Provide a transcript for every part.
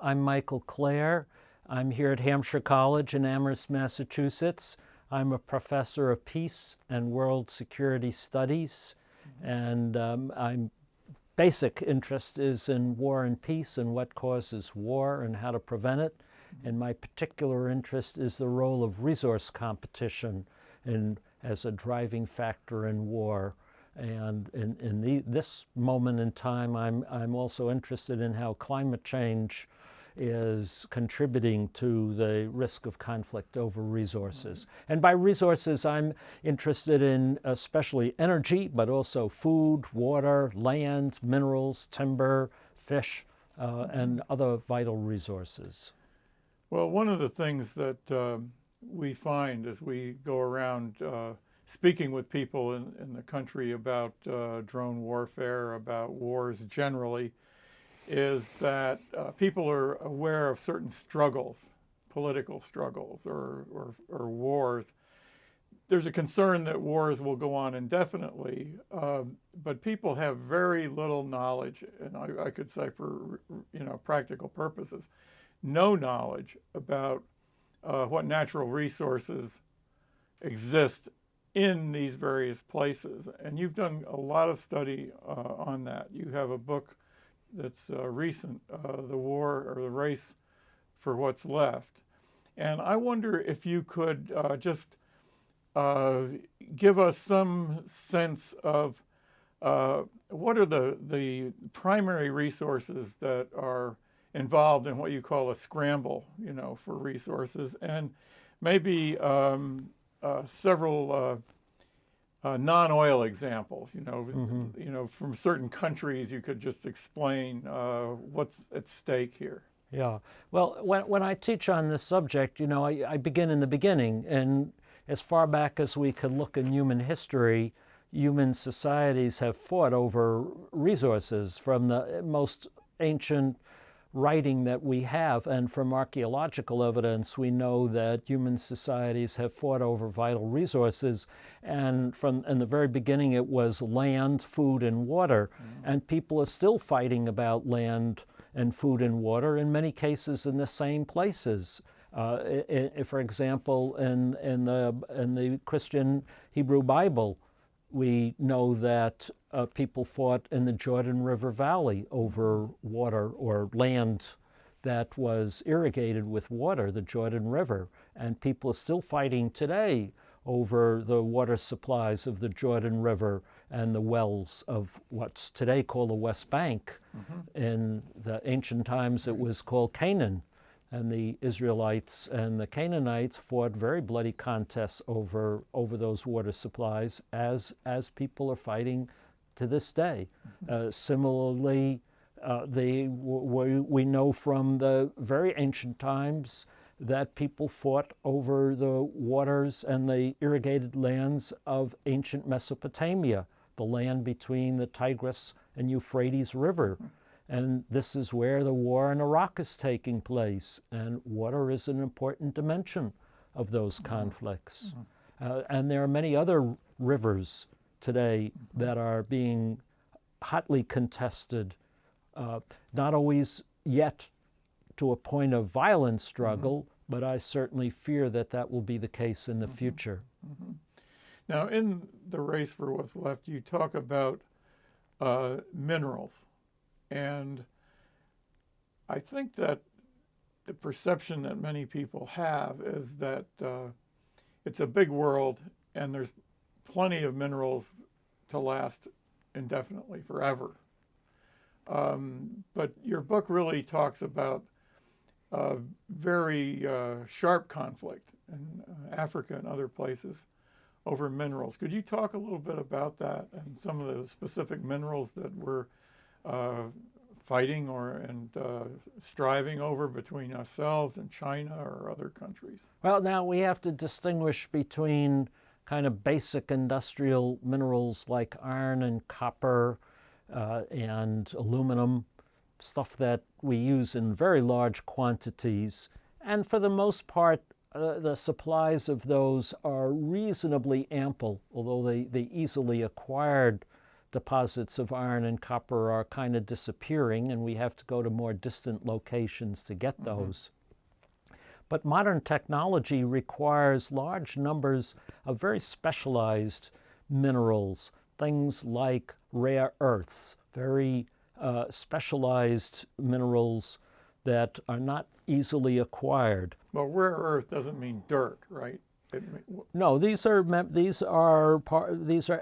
I'm Michael Klare. I'm here at Hampshire College in Amherst, Massachusetts. I'm a professor of peace and world security studies, and my basic interest is in war and peace and what causes war and how to prevent it. And my particular interest is the role of resource competition as a driving factor in war. And in this moment in time, I'm also interested in how climate change is contributing to the risk of conflict over resources. And by resources, I'm interested in especially energy, but also food, water, land, minerals, timber, fish, and other vital resources. Well, one of the things that we find as we go around speaking with people in the country about drone warfare, about wars generally, is that people are aware of certain struggles, political struggles or wars. There's a concern that wars will go on indefinitely, but people have very little knowledge, and I could say for practical purposes, no knowledge about what natural resources exist in these various places. And you've done a lot of study on that. You have a book that's recent, The War or the Race for What's Left. And I wonder if you could just give us some sense of what are the primary resources that are involved in what you call a scramble, for resources, and maybe several non-oil examples, from certain countries. You could just explain what's at stake here. Yeah. Well, when I teach on this subject, I begin in the beginning, and as far back as we could look in human history, human societies have fought over resources from the most ancient writing that we have, and from archaeological evidence we know that human societies have fought over vital resources, and in the very beginning it was land, food, and water, and people are still fighting about land and food and water, in many cases in the same places. For example, in the Christian Hebrew Bible, we know that people fought in the Jordan River Valley over water or land that was irrigated with water, the Jordan River. And people are still fighting today over the water supplies of the Jordan River and the wells of what's today called the West Bank. In the ancient times, it was called Canaan. And the Israelites and the Canaanites fought very bloody contests over those water supplies, as people are fighting to this day. Similarly, we know from the very ancient times that people fought over the waters and the irrigated lands of ancient Mesopotamia, the land between the Tigris and Euphrates River. And this is where the war in Iraq is taking place, and water is an important dimension of those conflicts. And there are many other rivers today that are being hotly contested, not always yet to a point of violent struggle, but I certainly fear that will be the case in the future. Now, in The Race for What's Left, you talk about minerals. And I think that the perception that many people have is that it's a big world and there's plenty of minerals to last indefinitely, forever. But your book really talks about very sharp conflict in Africa and other places over minerals. Could you talk a little bit about that and some of the specific minerals that we're fighting and striving over between ourselves and China or other countries? Well, now we have to distinguish between kind of basic industrial minerals like iron and copper and aluminum, stuff that we use in very large quantities. And for the most part, the supplies of those are reasonably ample, although they easily acquired deposits of iron and copper are kind of disappearing, and we have to go to more distant locations to get those. But modern technology requires large numbers of very specialized minerals, things like rare earths, very specialized minerals that are not easily acquired. Well, rare earth doesn't mean dirt, right? No, these are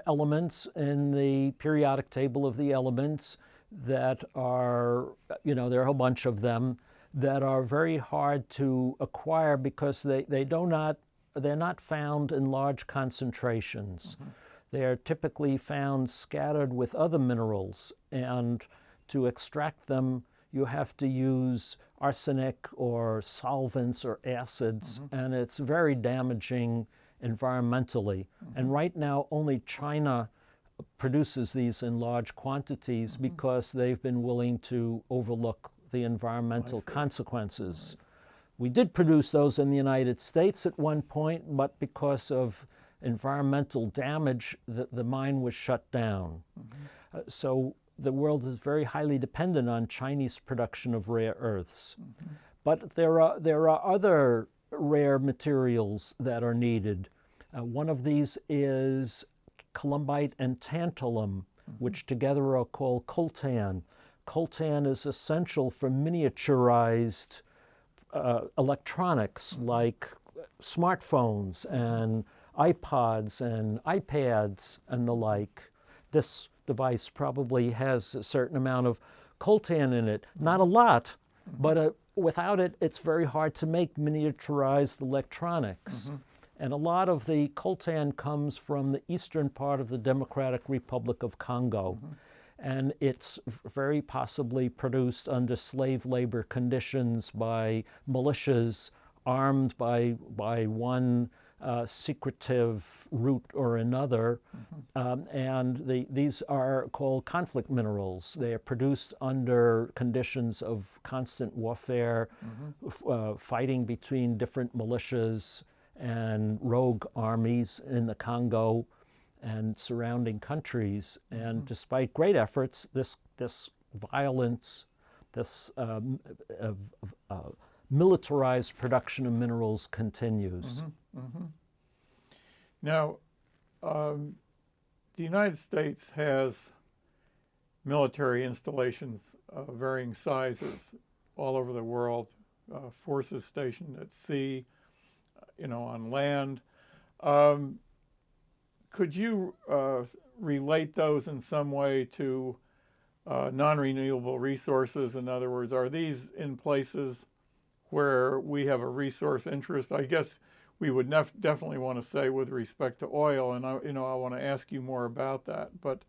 elements in the periodic table of the elements that are, there are a whole bunch of them that are very hard to acquire because they're not found in large concentrations. They are typically found scattered with other minerals, and to extract them, you have to use arsenic or solvents or acids, and it's very damaging environmentally. And right now, only China produces these in large quantities because they've been willing to overlook the environmental consequences. We did produce those in the United States at one point, but because of environmental damage, the mine was shut down. So the world is very highly dependent on Chinese production of rare earths. But there are other rare materials that are needed. One of these is columbite and tantalum, which together are called coltan. Coltan is essential for miniaturized electronics like smartphones and iPods and iPads and the like. This device probably has a certain amount of coltan in it. Not a lot, but without it, it's very hard to make miniaturized electronics. And a lot of the coltan comes from the eastern part of the Democratic Republic of Congo. And it's very possibly produced under slave labor conditions by militias armed by one secretive route or another. These are called conflict minerals. They are produced under conditions of constant warfare, fighting between different militias and rogue armies in the Congo and surrounding countries. And despite great efforts, this violence, this militarized production of minerals continues. Now, the United States has military installations of varying sizes all over the world, forces stationed at sea, on land. Could you relate those in some way to non-renewable resources? In other words, are these in places where we have a resource interest? I guess we would definitely want to say with respect to oil, and I want to ask you more about that. But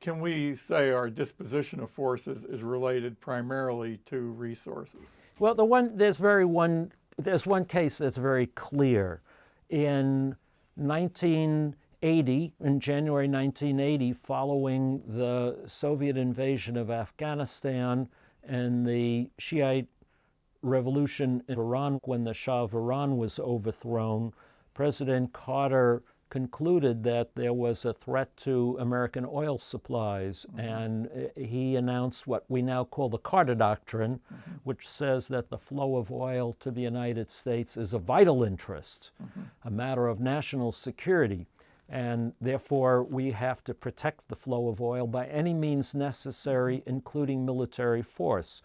can we say our disposition of forces is related primarily to resources? Well, there's one case that's very clear. In January 1980, following the Soviet invasion of Afghanistan and the Shiite revolution in Iran, when the Shah of Iran was overthrown, President Carter concluded that there was a threat to American oil supplies, and he announced what we now call the Carter Doctrine, which says that the flow of oil to the United States is a vital interest, a matter of national security, and therefore we have to protect the flow of oil by any means necessary, including military force.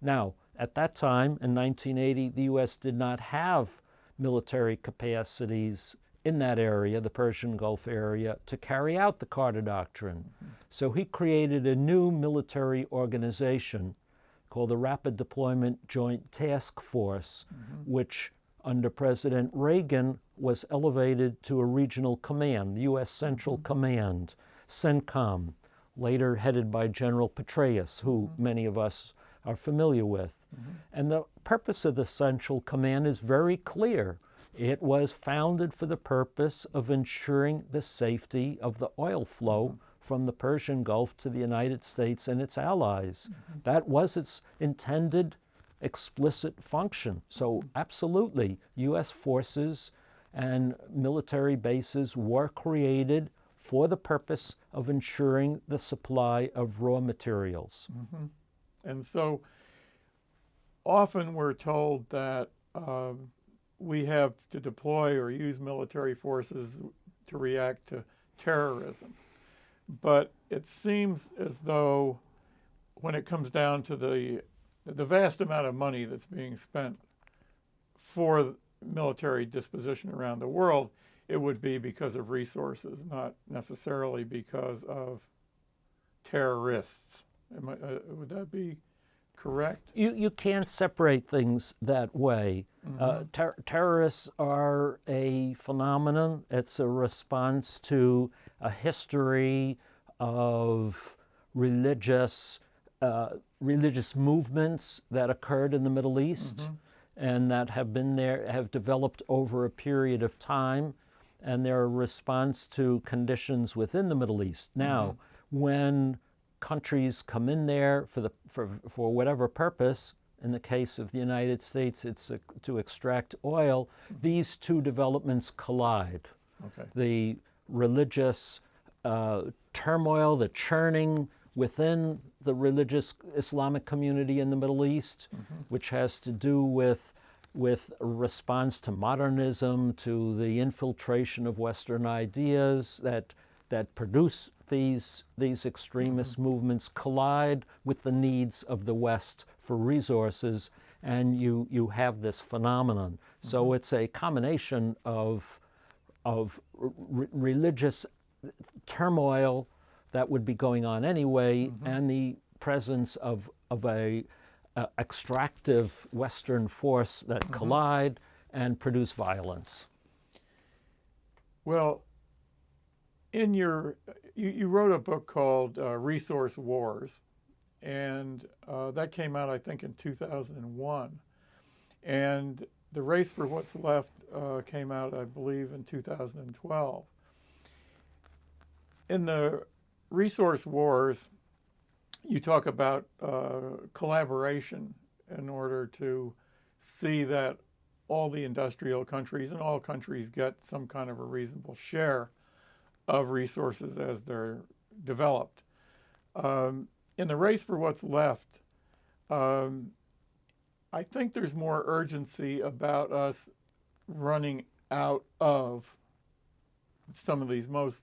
Now, at that time, in 1980, the U.S. did not have military capacities in that area, the Persian Gulf area, to carry out the Carter Doctrine. So he created a new military organization called the Rapid Deployment Joint Task Force, which under President Reagan was elevated to a regional command, the U.S. Central Command, CENTCOM, later headed by General Petraeus, who many of us are familiar with. And the purpose of the Central Command is very clear. It was founded for the purpose of ensuring the safety of the oil flow from the Persian Gulf to the United States and its allies. That was its intended explicit function. So absolutely, U.S. forces and military bases were created for the purpose of ensuring the supply of raw materials. Mm-hmm. And so often we're told that we have to deploy or use military forces to react to terrorism. But it seems as though when it comes down to the vast amount of money that's being spent for military disposition around the world, it would be because of resources, not necessarily because of terrorists. Would that be correct? You can't separate things that way. Terrorists are a phenomenon. It's a response to a history of religious movements that occurred in the Middle East and that have been there, have developed over a period of time, and they're a response to conditions within the Middle East. Now, when countries come in there for whatever purpose, in the case of the United States, it's to extract oil, these two developments collide. Okay. The religious turmoil, the churning within the religious Islamic community in the Middle East, which has to do with a response to modernism, to the infiltration of Western ideas that produce these extremist movements, collide with the needs of the West for resources, and you have this phenomenon. So it's a combination of religious turmoil that would be going on anyway, and the presence of a extractive Western force that collide and produce violence. Well, in you wrote a book called Resource Wars, and that came out, I think, in 2001. And The Race for What's Left came out, I believe, in 2012. In the Resource Wars, you talk about collaboration in order to see that all the industrial countries and all countries get some kind of a reasonable share of resources as they're developed. In the Race for What's Left, I think there's more urgency about us running out of some of these most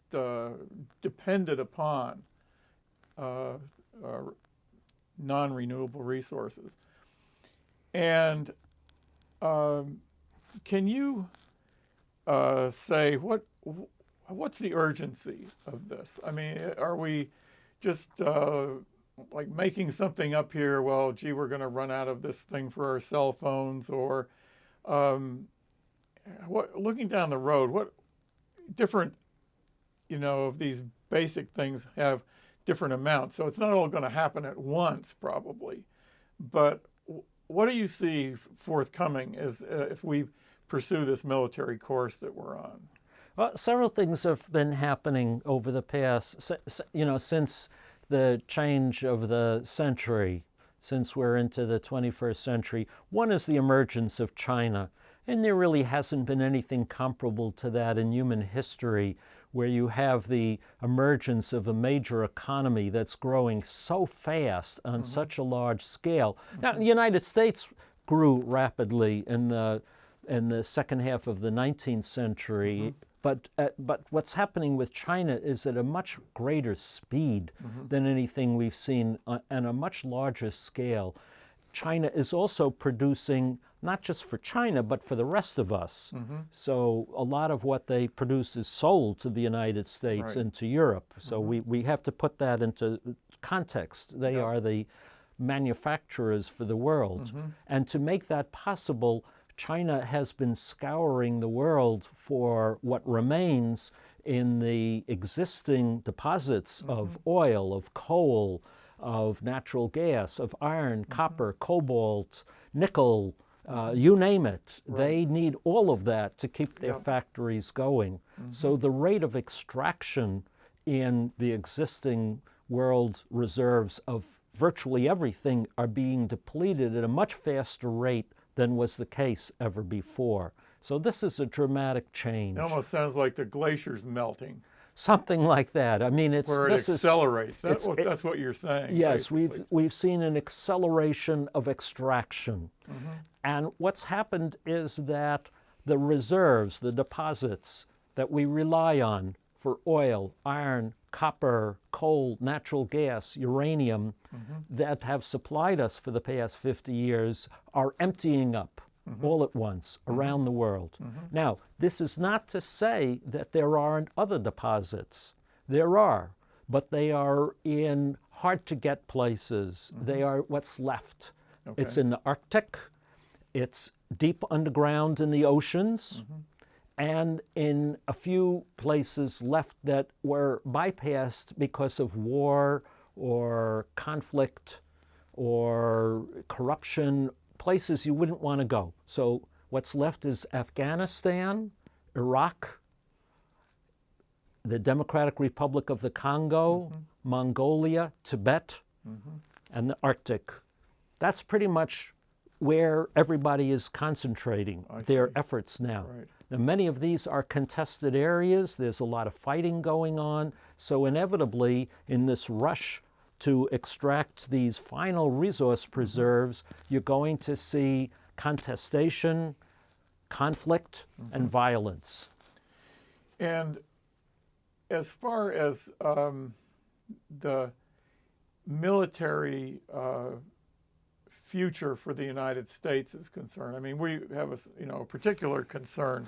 dependent upon non-renewable resources. And can you say what's the urgency of this? I mean, are we just like making something up here? Well, gee, we're going to run out of this thing for our cell phones, or looking down the road, what different, of these basic things have different amounts. So it's not all going to happen at once, probably. But what do you see forthcoming as if we pursue this military course that we're on? Well, several things have been happening over the past, since the change of the century, since we're into the 21st century. One is the emergence of China, and there really hasn't been anything comparable to that in human history, where you have the emergence of a major economy that's growing so fast on such a large scale. Now, the United States grew rapidly in the second half of the 19th century, but what's happening with China is at a much greater speed than anything we've seen on a much larger scale. China is also producing, not just for China, but for the rest of us. So a lot of what they produce is sold to the United States and to Europe. So we have to put that into context. They are the manufacturers for the world. And to make that possible, China has been scouring the world for what remains in the existing deposits of oil, of coal, of natural gas, of iron, copper, cobalt, nickel, you name it. They need all of that to keep their factories going. So the rate of extraction in the existing world reserves of virtually everything are being depleted at a much faster rate than was the case ever before. So this is a dramatic change. It almost sounds like the glacier's melting. Something like that. I mean, where it accelerates. That's what you're saying. Yes, basically. we've seen an acceleration of extraction. And what's happened is that the reserves, the deposits that we rely on for oil, iron, copper, coal, natural gas, uranium, that have supplied us for the past 50 years are emptying up all at once around the world. Now, this is not to say that there aren't other deposits. There are, but they are in hard-to-get places. They are what's left. Okay. It's in the Arctic. It's deep underground in the oceans. And in a few places left that were bypassed because of war or conflict or corruption, places you wouldn't want to go. So what's left is Afghanistan, Iraq, the Democratic Republic of the Congo, Mongolia, Tibet, and the Arctic. That's pretty much where everybody is concentrating their efforts now. Right. Now, many of these are contested areas. There's a lot of fighting going on. So inevitably, in this rush to extract these final resource preserves, you're going to see contestation, conflict, and violence. And as far as the military future for the United States is concerned, I mean, we have a particular concern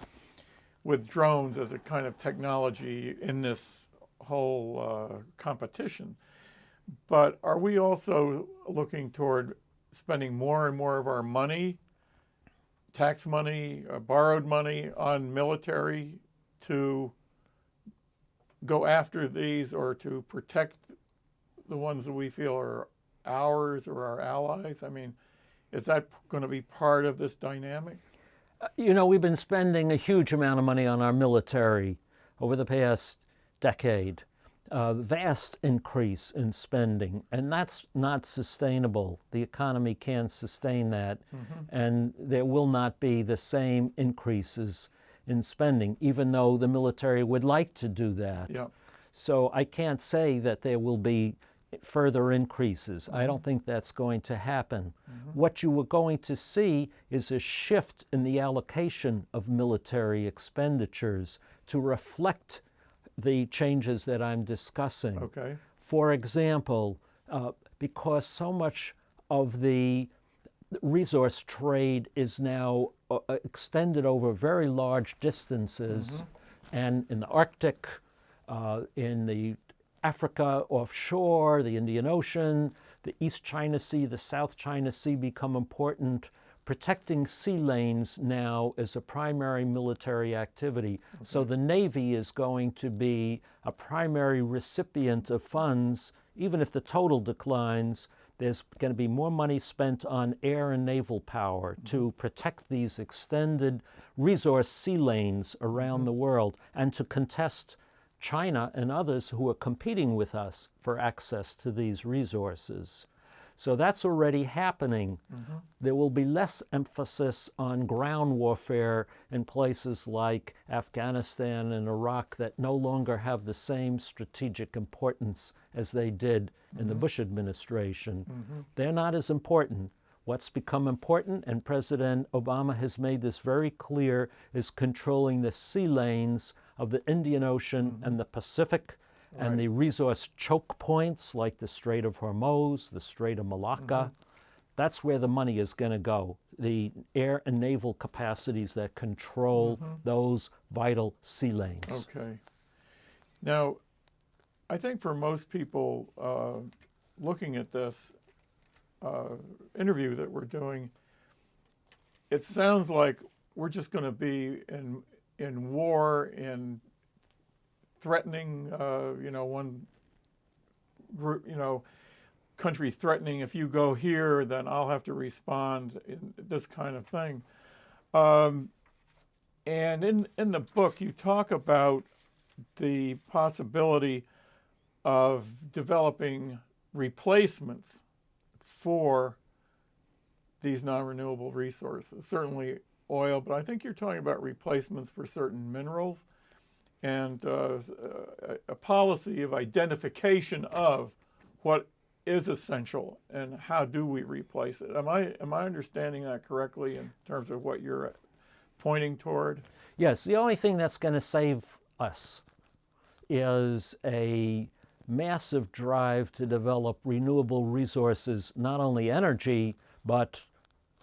with drones as a kind of technology in this whole competition. But are we also looking toward spending more and more of our money, tax money, borrowed money on military to go after these or to protect the ones that we feel are ours or our allies? I mean, is that going to be part of this dynamic? You know, we've been spending a huge amount of money on our military over the past decade. Vast increase in spending, and that's not sustainable. The economy can't sustain that, and there will not be the same increases in spending, even though the military would like to do that. Yeah. So I can't say that there will be further increases. I don't think that's going to happen. What you are going to see is a shift in the allocation of military expenditures to reflect the changes that I'm discussing. Okay. For example, because so much of the resource trade is now extended over very large distances, and in the Arctic, in the Africa offshore, the Indian Ocean, the East China Sea, the South China Sea become important. Protecting sea lanes now is a primary military activity. So the Navy is going to be a primary recipient of funds. Even if the total declines, there's going to be more money spent on air and naval power to protect these extended resource sea lanes around the world and to contest China and others who are competing with us for access to these resources. So that's already happening. There will be less emphasis on ground warfare in places like Afghanistan and Iraq that no longer have the same strategic importance as they did in the Bush administration. They're not as important. What's become important, and President Obama has made this very clear, is controlling the sea lanes of the Indian Ocean and the Pacific, and the resource choke points like the Strait of Hormuz, the Strait of Malacca. That's where the money is going to go, the air and naval capacities that control those vital sea lanes. Okay. Now, I think for most people looking at this interview that we're doing, it sounds like we're just going to be in war, in threatening, one group, country threatening, if you go here, then I'll have to respond, in this kind of thing. And in the book, you talk about the possibility of developing replacements for these non-renewable resources, certainly oil, but I think you're talking about replacements for certain minerals. and a policy of identification of what is essential and how do we replace it. Am I understanding that correctly in terms of what you're pointing toward? Yes, the only thing that's going to save us is a massive drive to develop renewable resources, not only energy, but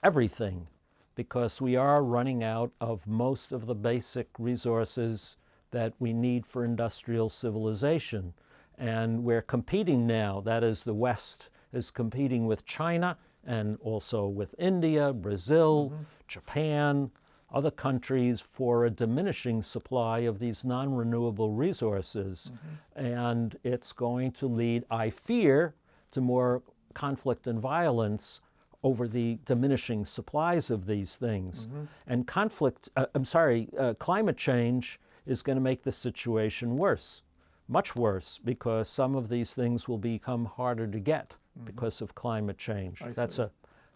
everything, because we are running out of most of the basic resources that we need for industrial civilization. And we're competing now, that is, the West is competing with China and also with India, Brazil, Japan, other countries for a diminishing supply of these non-renewable resources. And it's going to lead, I fear, to more conflict and violence over the diminishing supplies of these things. And climate change is going to make the situation worse, much worse, because some of these things will become harder to get because of climate change. That's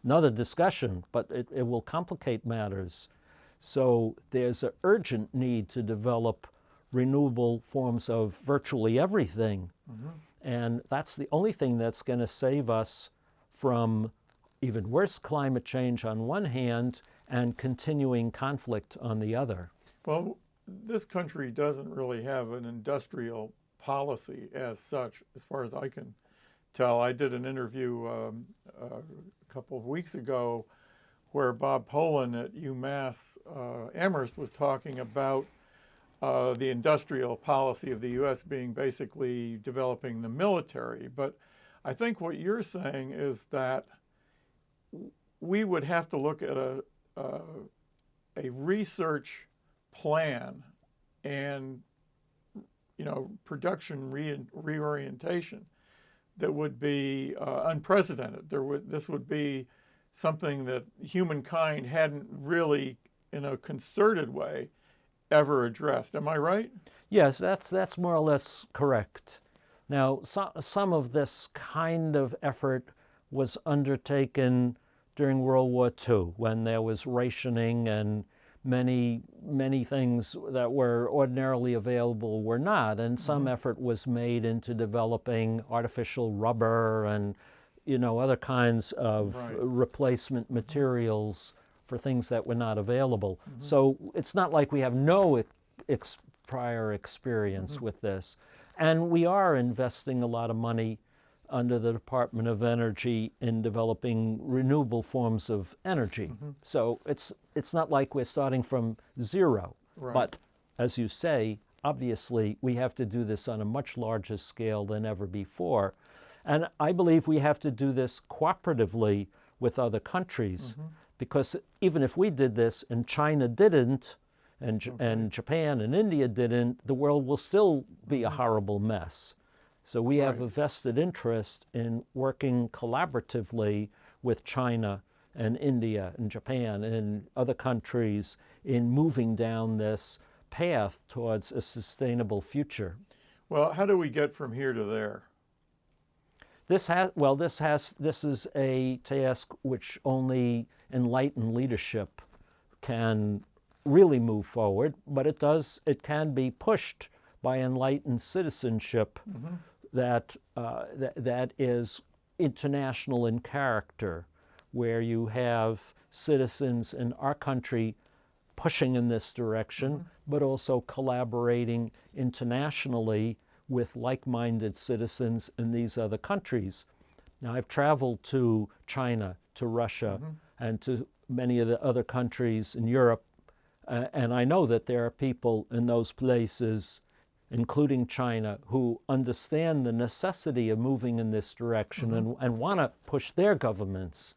another discussion, but it will complicate matters. So there's an urgent need to develop renewable forms of virtually everything. And that's the only thing that's going to save us from even worse climate change on one hand and continuing conflict on the other. Well, this country doesn't really have an industrial policy as such, as far as I can tell. I did an interview a couple of weeks ago where Bob Poland at UMass Amherst was talking about the industrial policy of the U.S. being basically developing the military. But I think what you're saying is that we would have to look at a research plan and production reorientation that would be unprecedented. This would be something that humankind hadn't really, in a concerted way, ever addressed. Am I right? Yes, that's more or less correct. Now, some of this kind of effort was undertaken during World War II, when there was rationing and many things that were ordinarily available were not, and some effort was made into developing artificial rubber and other kinds of replacement materials for things that were not available. So it's not like we have no prior experience with this. And we are investing a lot of money under the Department of Energy in developing renewable forms of energy. So it's not like we're starting from zero. But as you say, obviously we have to do this on a much larger scale than ever before. And I believe we have to do this cooperatively with other countries, because even if we did this and China didn't, and Japan and India didn't, the world will still be a horrible mess. So we have a vested interest in working collaboratively with China and India and Japan and other countries in moving down this path towards a sustainable future. Well, how do we get from here to there? This is a task which only enlightened leadership can really move forward, but it can be pushed by enlightened citizenship that is international in character, where you have citizens in our country pushing in this direction, but also collaborating internationally with like-minded citizens in these other countries. Now, I've traveled to China, to Russia, and to many of the other countries in Europe, and I know that there are people in those places, including China, who understand the necessity of moving in this direction and want to push their governments.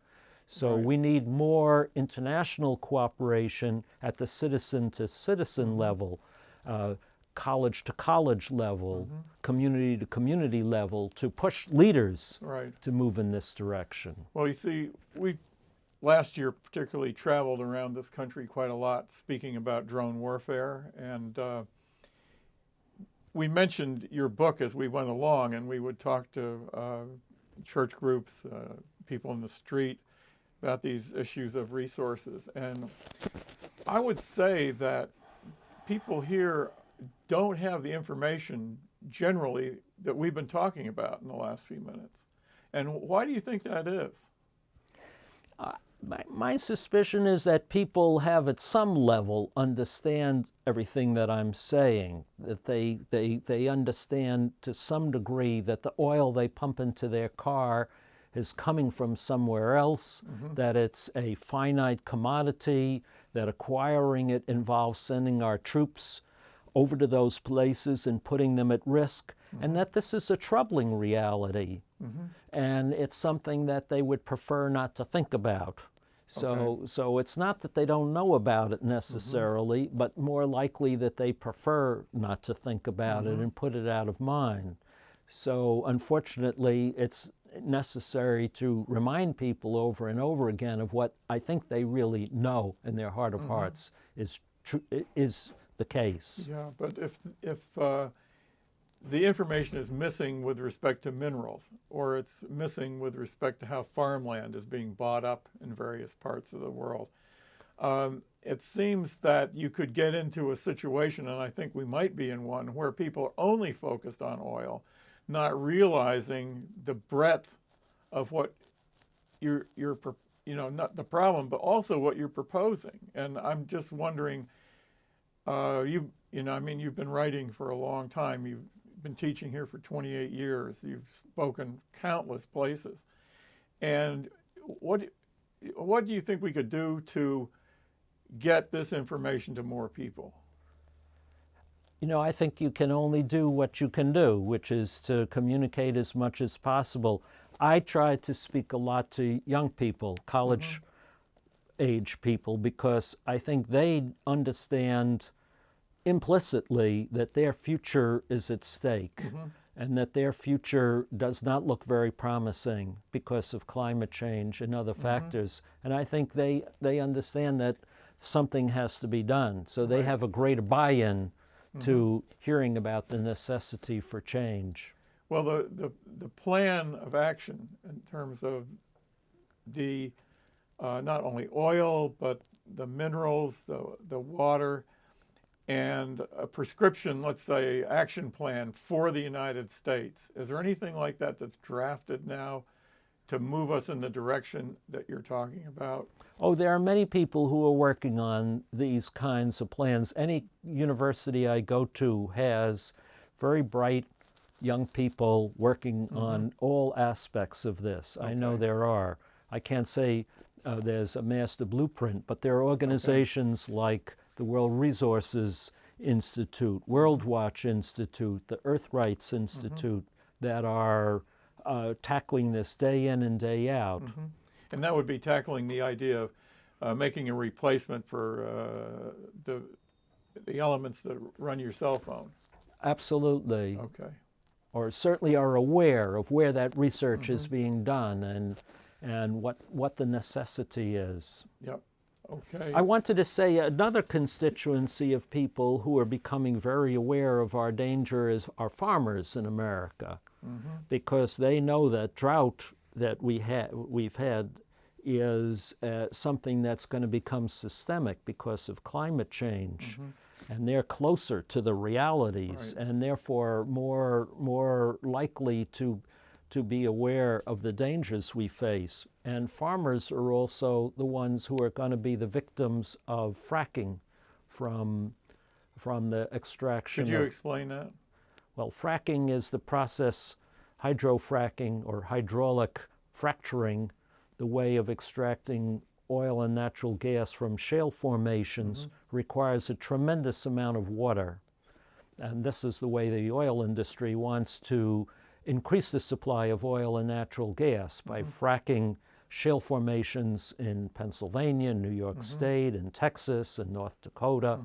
So we need more international cooperation at the citizen-to-citizen level, college-to-college level, community-to-community level, to push leaders to move in this direction. Well, you see, we last year particularly traveled around this country quite a lot speaking about drone warfare, and we mentioned your book as we went along, and we would talk to church groups, people in the street, about these issues of resources. And I would say that people here don't have the information generally that we've been talking about in the last few minutes. And why do you think that is? My suspicion is that people have at some level understand everything that I'm saying, that they understand to some degree that the oil they pump into their car is coming from somewhere else, that it's a finite commodity, that acquiring it involves sending our troops over to those places and putting them at risk, and that this is a troubling reality. And it's something that they would prefer not to think about. So it's not that they don't know about it necessarily, but more likely that they prefer not to think about it and put it out of mind. So unfortunately, it's necessary to remind people over and over again of what I think they really know in their heart of hearts is the case. Yeah, but if the information is missing with respect to minerals, or it's missing with respect to how farmland is being bought up in various parts of the world, it seems that you could get into a situation, and I think we might be in one, where people are only focused on oil, not realizing the breadth of what you're not the problem, but also what you're proposing. And I'm just wondering, you've been writing for a long time. You've been teaching here for 28 years. You've spoken countless places. And what do you think we could do to get this information to more people? I think you can only do what you can do, which is to communicate as much as possible. I try to speak a lot to young people, college-age people, because I think they understand implicitly that their future is at stake and that their future does not look very promising because of climate change and other factors. And I think they understand that something has to be done. So they have a greater buy-in to hearing about the necessity for change. Well, the plan of action in terms of the not only oil, but the minerals, the water, and a prescription, let's say, action plan for the United States. Is there anything like that that's drafted now to move us in the direction that you're talking about? Oh, there are many people who are working on these kinds of plans. Any university I go to has very bright young people working on all aspects of this. I know there are. I can't say there's a master blueprint, but there are organizations like the World Resources Institute, World Watch Institute, the Earth Rights Institute that are tackling this day in and day out. And that would be tackling the idea of making a replacement for the elements that run your cell phone. Absolutely. Okay. Or certainly are aware of where that research is being done and what the necessity is. Yep. Okay. I wanted to say another constituency of people who are becoming very aware of our danger is our farmers in America, because they know that drought that we've had is something that's going to become systemic because of climate change. And they're closer to the realities and therefore more likely to be aware of the dangers we face. And farmers are also the ones who are going to be the victims of fracking from the extraction. Could you explain that? Well, fracking is the process, hydrofracking or hydraulic fracturing, the way of extracting oil and natural gas from shale formations, requires a tremendous amount of water. And this is the way the oil industry wants to increase the supply of oil and natural gas by fracking shale formations in Pennsylvania, New York State, and Texas, and North Dakota,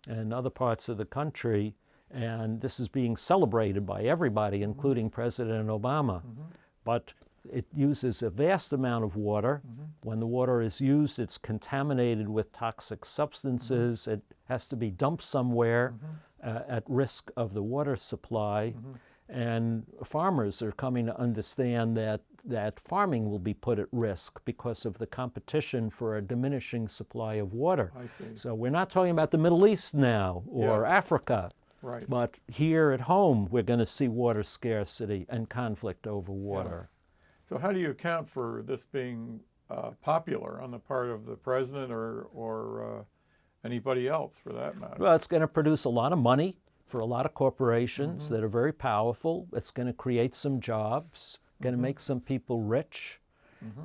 and other parts of the country. And this is being celebrated by everybody, including President Obama. But it uses a vast amount of water. When the water is used, it's contaminated with toxic substances. It has to be dumped somewhere at risk of the water supply. And farmers are coming to understand that farming will be put at risk because of the competition for a diminishing supply of water. I see. So we're not talking about the Middle East now or Africa. Right. But here at home, we're going to see water scarcity and conflict over water. So how do you account for this being popular on the part of the president or anybody else for that matter? Well, it's going to produce a lot of money for a lot of corporations that are very powerful. It's going to create some jobs, going to make some people rich.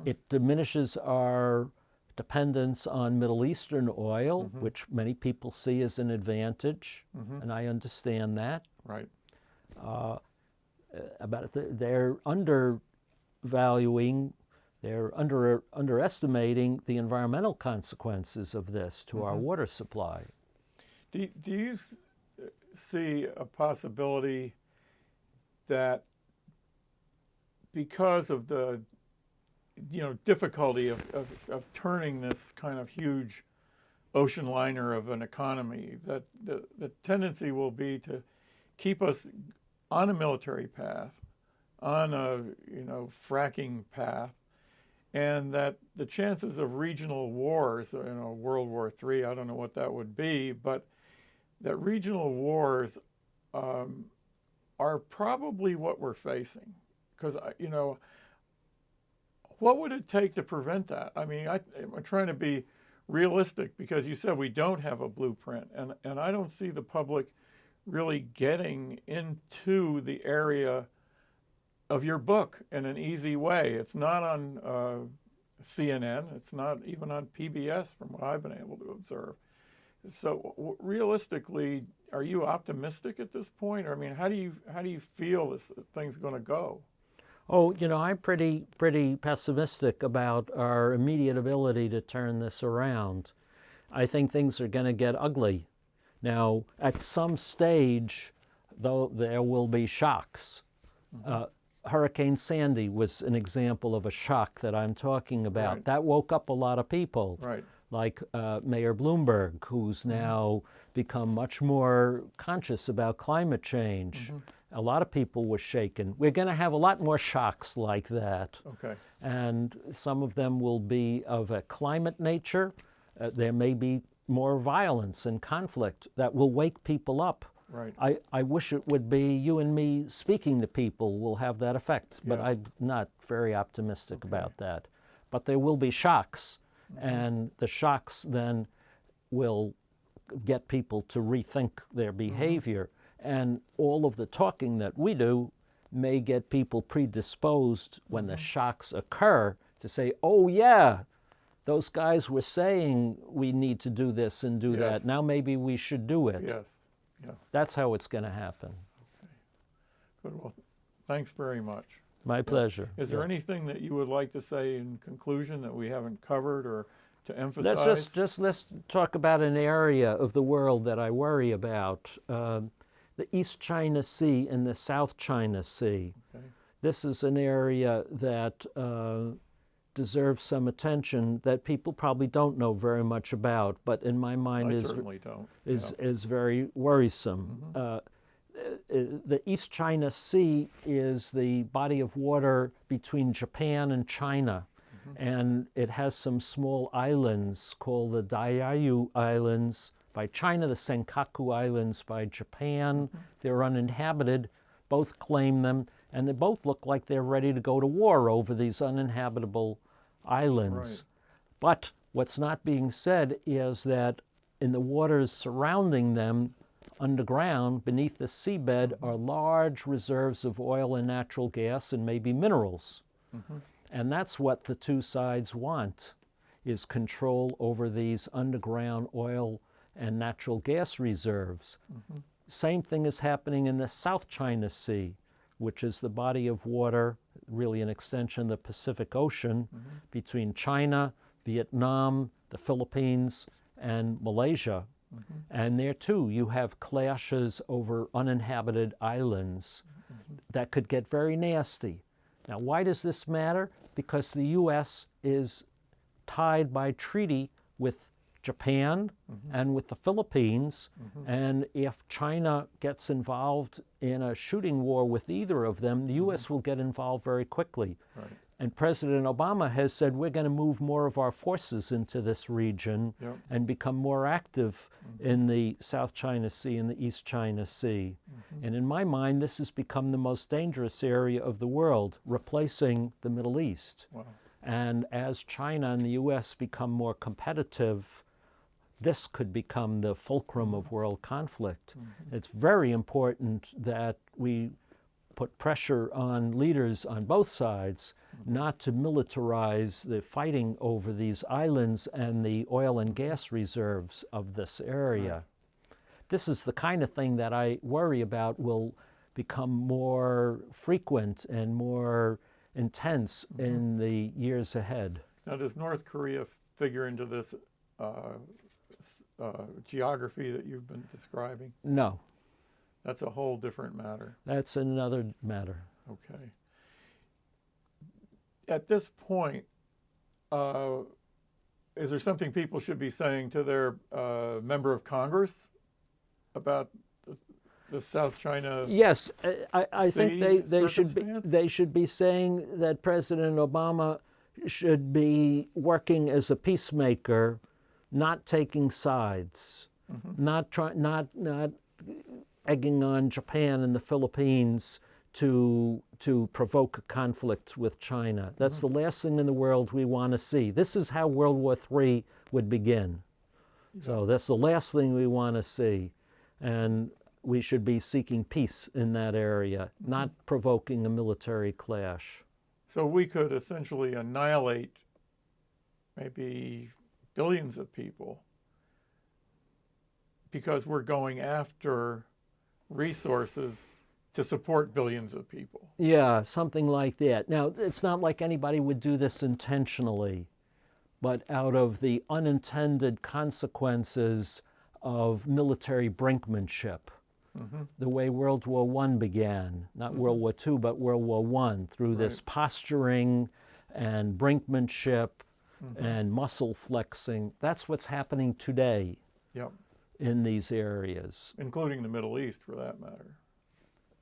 It diminishes our dependence on Middle Eastern oil, which many people see as an advantage, and I understand that. Right. They're undervaluing, underestimating the environmental consequences of this to our water supply. Do you see a possibility that because of the difficulty of turning this kind of huge ocean liner of an economy, that the tendency will be to keep us on a military path, on a fracking path, and that the chances of regional wars, World War III, I don't know what that would be, but that regional wars are probably what we're facing. Because, what would it take to prevent that? I mean, I'm trying to be realistic because you said we don't have a blueprint, and I don't see the public really getting into the area of your book in an easy way. It's not on CNN. It's not even on PBS from what I've been able to observe. So realistically, are you optimistic at this point? Or, I mean, how do you feel this thing's going to go? Oh, I'm pretty pessimistic about our immediate ability to turn this around. I think things are going to get ugly. Now, at some stage, though, there will be shocks. Hurricane Sandy was an example of a shock that I'm talking about. Right. That woke up a lot of people. Right. Like Mayor Bloomberg, who's now become much more conscious about climate change. A lot of people were shaken. We're going to have a lot more shocks like that. Okay. And some of them will be of a climate nature. There may be more violence and conflict that will wake people up. Right. I wish it would be you and me speaking to people will have that effect, but Yes. I'm not very optimistic about that. But there will be shocks. And the shocks then will get people to rethink their behavior. And all of the talking that we do may get people predisposed when the shocks occur to say, oh yeah, those guys were saying we need to do this and do that. Now maybe we should do it. Yes. Yeah. That's how it's going to happen. Okay. Good. Well, thanks very much. My pleasure. Is there anything that you would like to say in conclusion that we haven't covered or to emphasize? Let's talk about an area of the world that I worry about. The East China Sea and the South China Sea. Okay. This is an area that deserves some attention that people probably don't know very much about, but in my mind certainly don't. is very worrisome. The East China Sea is the body of water between Japan and China, and it has some small islands called the Diaoyu Islands by China, the Senkaku Islands by Japan. They're uninhabited. Both claim them, and they both look like they're ready to go to war over these uninhabitable islands. Right. But what's not being said is that in the waters surrounding them, underground, beneath the seabed, are large reserves of oil and natural gas and maybe minerals. And that's what the two sides want, is control over these underground oil and natural gas reserves. Same thing is happening in the South China Sea, which is the body of water, really an extension of the Pacific Ocean, between China, Vietnam, the Philippines, and Malaysia. And there too, you have clashes over uninhabited islands that could get very nasty. Now, why does this matter? Because the U.S. is tied by treaty with Japan and with the Philippines, and if China gets involved in a shooting war with either of them, the U.S. will get involved very quickly. Right. And President Obama has said we're going to move more of our forces into this region Yep. and become more active in the South China Sea and the East China Sea. And in my mind, this has become the most dangerous area of the world, replacing the Middle East. Wow. And as China and the U.S. become more competitive, this could become the fulcrum of world conflict. It's very important that we put pressure on leaders on both sides not to militarize the fighting over these islands and the oil and gas reserves of this area. Right. This is the kind of thing that I worry about will become more frequent and more intense in the years ahead. Now, does North Korea figure into this geography that you've been describing? No. That's a whole different matter. That's another matter. Okay. At this point, is there something people should be saying to their member of Congress about the South China? Yes, I think they should be saying that President Obama should be working as a peacemaker, not taking sides, not egging on Japan and the Philippines to provoke a conflict with China. That's the last thing in the world we want to see. This is how World War III would begin. So that's the last thing we want to see. And we should be seeking peace in that area, not provoking a military clash. So we could essentially annihilate maybe billions of people because we're going after resources to support billions of people. Yeah, something like that. Now, it's not like anybody would do this intentionally, but out of the unintended consequences of military brinkmanship, the way World War I began, not World War II, but World War I, through this posturing and brinkmanship and muscle flexing. That's what's happening today in these areas. Including the Middle East, for that matter.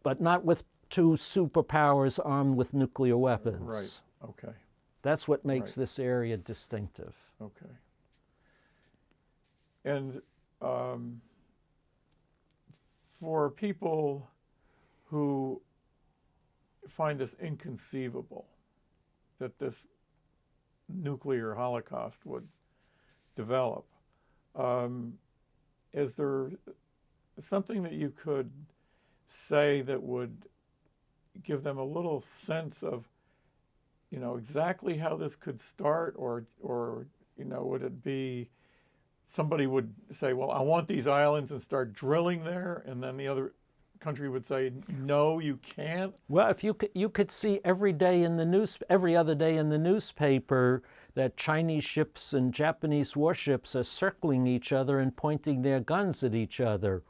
But not with two superpowers armed with nuclear weapons. Right, okay. That's what makes this area distinctive. Okay. And for people who find this inconceivable, that this nuclear holocaust would develop, is there something that you could say that would give them a little sense of, you know, exactly how this could start, or you know, would it be somebody would say, well, I want these islands, and start drilling there, and then the other country would say, no, you can't? Well, if you could see every day in the every other day in the newspaper that Chinese ships and Japanese warships are circling each other and pointing their guns at each other.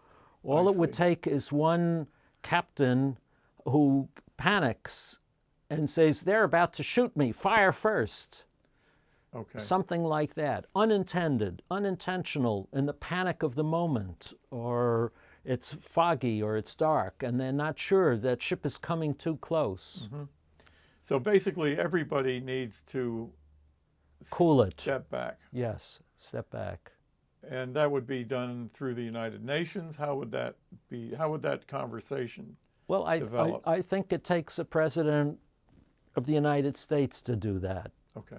All it would take is one captain who panics and says, they're about to shoot me, fire first. Okay. Something like that, unintended, unintentional, in the panic of the moment, or it's foggy or it's dark and they're not sure that ship is coming too close. So basically everybody needs to cool it. Step back. Yes, step back. And that would be done through the United Nations. How would that be? How would that conversation develop? I think it takes a president of the United States to do that. Okay.